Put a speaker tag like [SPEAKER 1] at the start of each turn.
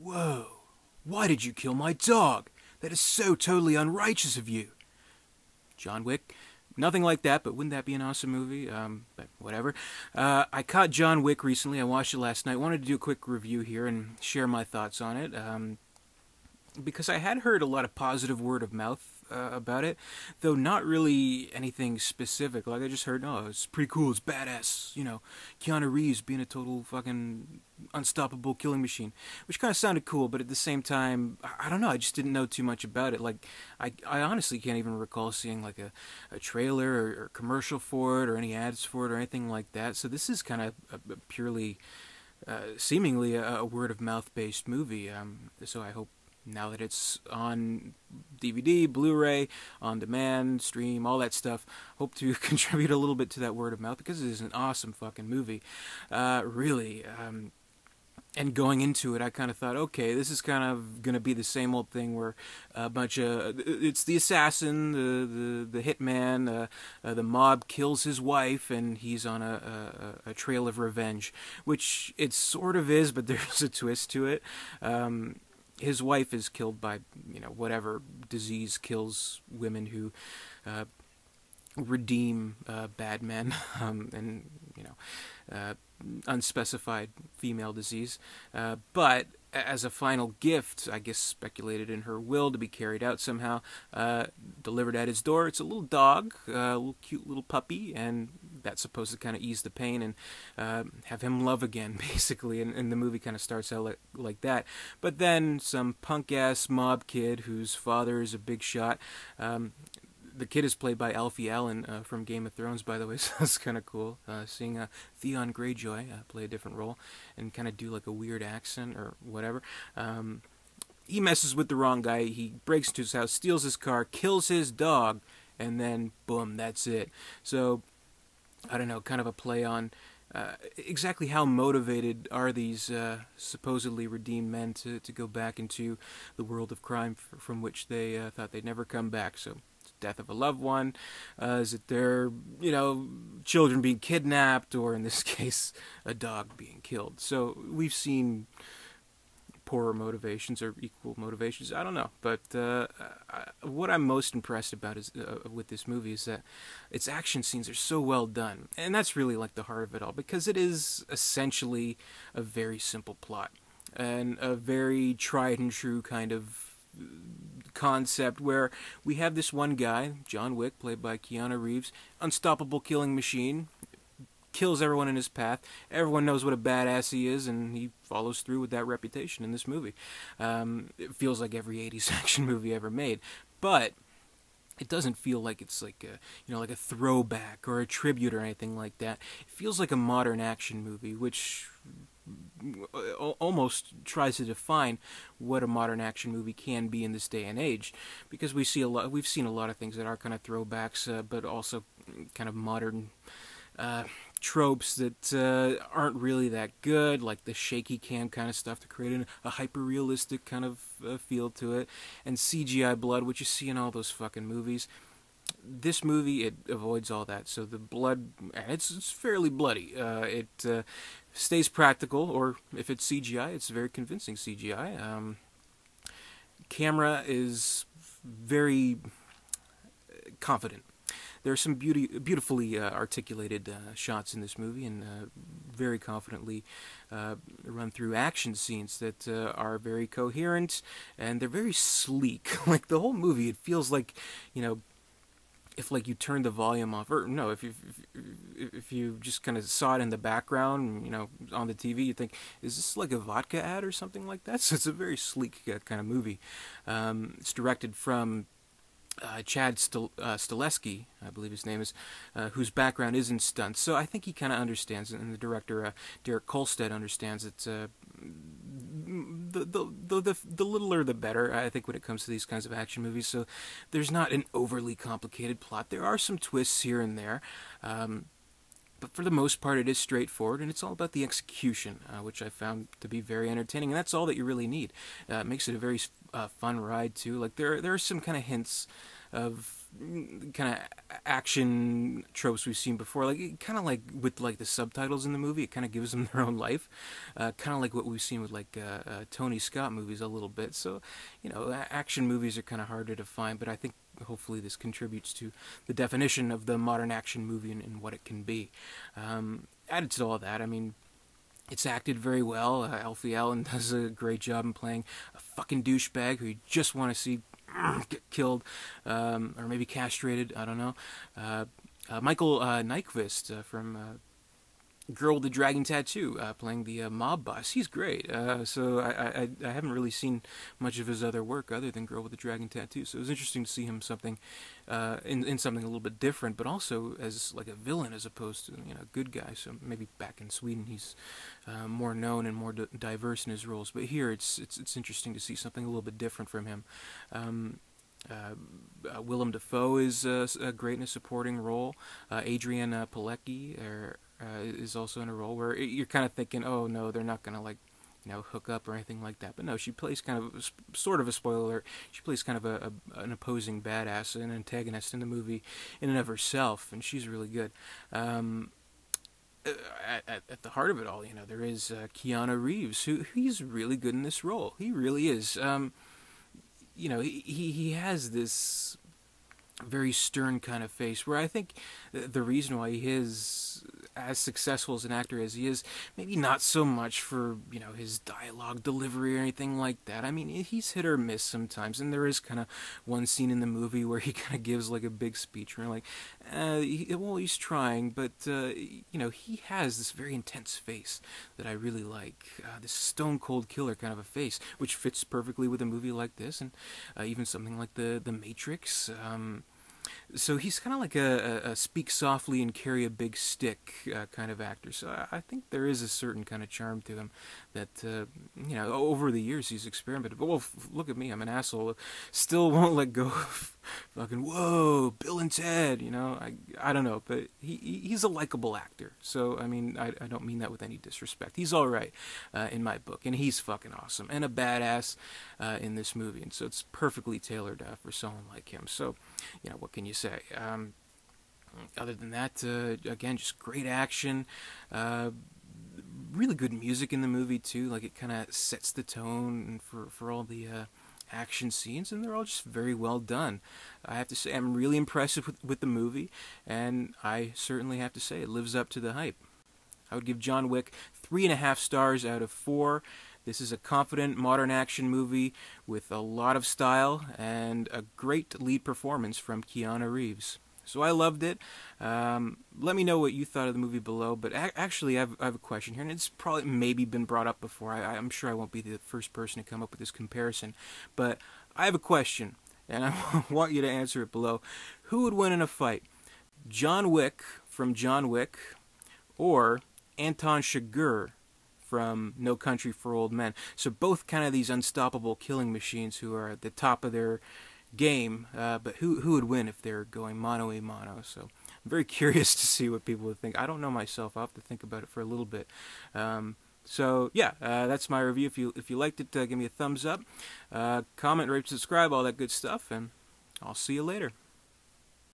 [SPEAKER 1] Whoa, why did you kill my dog? That is so totally unrighteous of you. John Wick. Nothing like that, but wouldn't that be an awesome movie? But whatever. I caught John Wick recently. I watched it last night. Wanted to do a quick review here and share my thoughts on it. Because I had heard a lot of positive word of mouth about it, though not really anything specific. Like I just heard, oh, it's pretty cool, it's badass, you know, Keanu Reeves being a total fucking unstoppable killing machine, which kind of sounded cool, but at the same time, I don't know, I just didn't know too much about it. Like, I honestly can't even recall seeing like a trailer or commercial for it or any ads for it or anything like that. So this is kind of a purely, seemingly a word of mouth based movie. So I hope now that it's on DVD, Blu-ray, on demand, stream, all that stuff, hope to contribute a little bit to that word of mouth because it is an awesome fucking movie. Really. And going into it, I kind of thought, okay, this is kind of going to be the same old thing where a bunch of, it's the assassin, the hitman, the mob kills his wife, and he's on a trail of revenge, which it sort of is, but there's a twist to it. His wife is killed by, you know, whatever disease kills women who redeem bad men, and, you know, unspecified female disease. But as a final gift, I guess speculated in her will to be carried out somehow, delivered at his door, it's a little dog, a little cute little puppy, and that's supposed to kind of ease the pain and have him love again, basically. And the movie kind of starts out like that. But then some punk-ass mob kid whose father is a big shot. The kid is played by Alfie Allen from Game of Thrones, by the way, so that's kind of cool. Seeing Theon Greyjoy play a different role and kind of do like a weird accent or whatever. He messes with the wrong guy. He breaks into his house, steals his car, kills his dog, and then boom, that's it. So, I don't know, kind of a play on exactly how motivated are these supposedly redeemed men to go back into the world of crime from which they thought they'd never come back. So, death of a loved one, is it their, you know, children being kidnapped, or in this case, a dog being killed. So we've seen poorer motivations or equal motivations. I don't know, but what I'm most impressed about is with this movie is that its action scenes are so well done, and that's really like the heart of it all, because it is essentially a very simple plot and a very tried and true kind of concept where we have this one guy, John Wick, played by Keanu Reeves, unstoppable killing machine, kills everyone in his path. Everyone knows what a badass he is, and he follows through with that reputation in this movie. It feels like every 80s action movie ever made, but it doesn't feel like it's like a, you know, like a throwback or a tribute or anything like that. It feels like a modern action movie, which almost tries to define what a modern action movie can be in this day and age, because we've seen a lot of things that are kind of throwbacks, but also kind of modern tropes that aren't really that good, like the shaky cam kind of stuff to create a hyper-realistic kind of feel to it, and CGI blood, which you see in all those fucking movies. This movie, it avoids all that, so the blood, it's fairly bloody. It stays practical, or if it's CGI, it's very convincing CGI. Camera is very confident. There are some beautifully articulated shots in this movie, and very confidently run through action scenes that are very coherent, and they're very sleek. Like the whole movie, it feels like, you know, if like you turn the volume off, or no, if you just kind of saw it in the background, you know, on the TV, you think, is this like a vodka ad or something like that? So it's a very sleek kind of movie. It's directed from Chad Stileski, I believe his name is, whose background is in stunts. So I think he kind of understands it, and the director, Derek Kolstad, understands it. The littler the better, I think, when it comes to these kinds of action movies. So there's not an overly complicated plot. There are some twists here and there, but for the most part it is straightforward, and it's all about the execution, which I found to be very entertaining, and that's all that you really need. It makes it a very fun ride too. Like there are some kind of hints of kind of action tropes we've seen before, like kind of like with like the subtitles in the movie, it kind of gives them their own life, kind of like what we've seen with like Tony Scott movies a little bit. So, action movies are kind of harder to find, but I think hopefully this contributes to the definition of the modern action movie and what it can be. Added to all that, I mean, it's acted very well. Alfie Allen does a great job in playing a fucking douchebag who you just want to see get killed, or maybe castrated. I don't know. Michael Nyqvist from Girl with the Dragon Tattoo, playing the mob boss. He's great. So I haven't really seen much of his other work other than Girl with the Dragon Tattoo. So it was interesting to see him something in something a little bit different, but also as like a villain as opposed to a good guy. So maybe back in Sweden he's more known and more diverse in his roles. But here it's interesting to see something a little bit different from him. Willem Dafoe is great in a supporting role. Adriana Palicki is also in a role where you're kind of thinking, oh no, they're not gonna hook up or anything like that. But no, she plays kind of sort of a spoiler alert. She plays kind of an opposing badass, an antagonist in the movie in and of herself, and she's really good. At the heart of it all, there is Keanu Reeves, who he's really good in this role. He really is. He has this very stern kind of face where I think the reason why he is as successful as an actor as he is, maybe not so much for his dialogue delivery or anything like that. I mean, he's hit or miss sometimes, and there is kind of one scene in the movie where he kind of gives like a big speech where like, he's trying, but he has this very intense face that I really like, this stone cold killer kind of a face, which fits perfectly with a movie like this, and even something like the Matrix. So he's kind of like a speak softly and carry a big stick kind of actor. So I think there is a certain kind of charm to him that, over the years he's experimented. But, well, look at me, I'm an asshole. Still won't let go of fucking, whoa, Bill and Ted, I don't know. But he's a likable actor. So, I mean, I don't mean that with any disrespect. He's all right in my book. And he's fucking awesome. And a badass in this movie. And so it's perfectly tailored for someone like him. So, what can you say? Other than that, again, just great action, really good music in the movie too. Like it kind of sets the tone for all the action scenes, and they're all just very well done. I have to say, I'm really impressed with the movie, and I certainly have to say it lives up to the hype. I would give John Wick 3.5 stars out of 4. This is a confident modern action movie with a lot of style and a great lead performance from Keanu Reeves. So I loved it. Let me know what you thought of the movie below. But actually, I have a question here, and it's probably maybe been brought up before. I'm sure I won't be the first person to come up with this comparison. But I have a question, and I want you to answer it below. Who would win in a fight? John Wick from John Wick or Anton Chigurh from No Country for Old Men? So both kind of these unstoppable killing machines who are at the top of their game, but who would win if they're going mano-a-mano? So I'm very curious to see what people would think. I don't know myself. I'll have to think about it for a little bit. So yeah, that's my review. If you liked it, give me a thumbs up, comment, rate, subscribe, all that good stuff, and I'll see you later.